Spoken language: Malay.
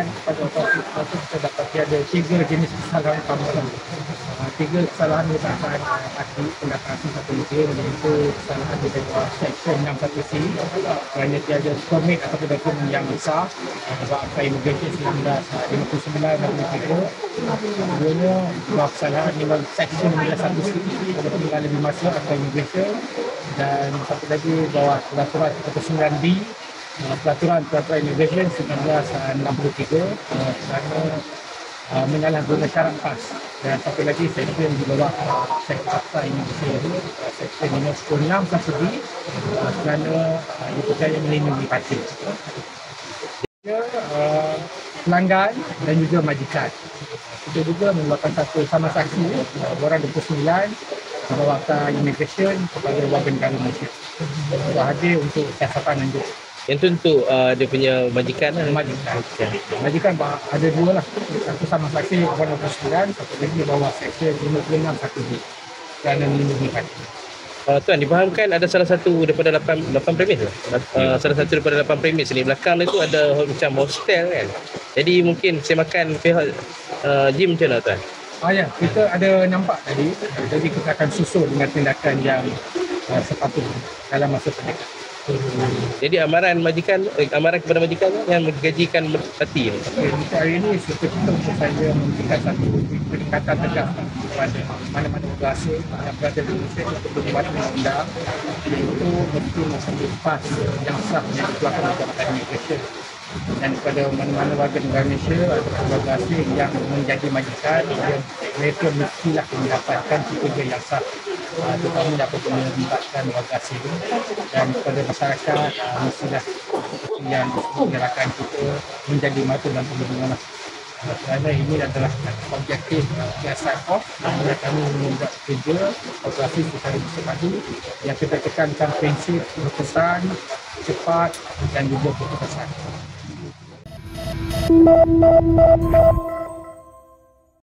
sampaikan kepada otoritas kita dapati ada 3 jenis kesalahan utama. 3 kesalahan merupakan arti tindakan satu lebih, iaitu kesalahan di bawah Seksyen 61C kerana tiada permit atau dokumen yang sah sebab Akta Imigresen 1959 dan 53. Keduanya bawah kesalahan di bawah Seksyen 91C pada tinggal lebih masa Akta Imigresen, dan satu lagi bawah peraturan 9D peraturan Imigresen 1963 kerana menyalahguna syarat PAS, dan satu lagi seksyen di bawah Akta Imigresen seksyen 596 1D kerana dipercaya melindungi parti. Pelanggan dan juga majikan. Kita juga mengeluarkan satu sama saksi orang 29 di bawah Akta Imigresen kepada warga negara Malaysia untuk hadir untuk siasatan lanjut. Yang tu untuk dia punya majikan lah. Majikan ada 2 lah. Satu sama saksi orang 29, satu lagi bawah seksyen 596 1D kerana melindungi parti. Tuan, difahamkan ada salah satu daripada 8 premis lah. Salah satu daripada 8 premis ni belakang tu ada macam hostel kan. Jadi mungkin saya makan pihak gym macam mana tuan? Ya, kita ada nampak tadi. Jadi kita akan susul dengan tindakan yang sepatutnya dalam masa terdekat. Jadi amaran kepada majikan yang menggajikan parti ni. Untuk hari ini kita untuk saya memberikan satu peningkatan tegas kepada mana-mana warga asing yang berada di Malaysia untuk berbuat undang-undang, iaitu mesti mempunyai PAS yang sah yang dikeluarkan oleh Jabatan Imigresen, dan kepada mana-mana warga negara Malaysia atau warga asing yang menjadi majikan, mereka mestilah mendapatkan P3 yang sah, terutama apabila melibatkan warga asing, dan kepada masyarakat mestilah yang menyerahkan kita menjadi mata dan perlindungan. Kerana ini adalah objektif start off bila kami membuat kerja operasi secara bersepadu yang kita tekankan prinsip berkesan, cepat dan juga berkesan.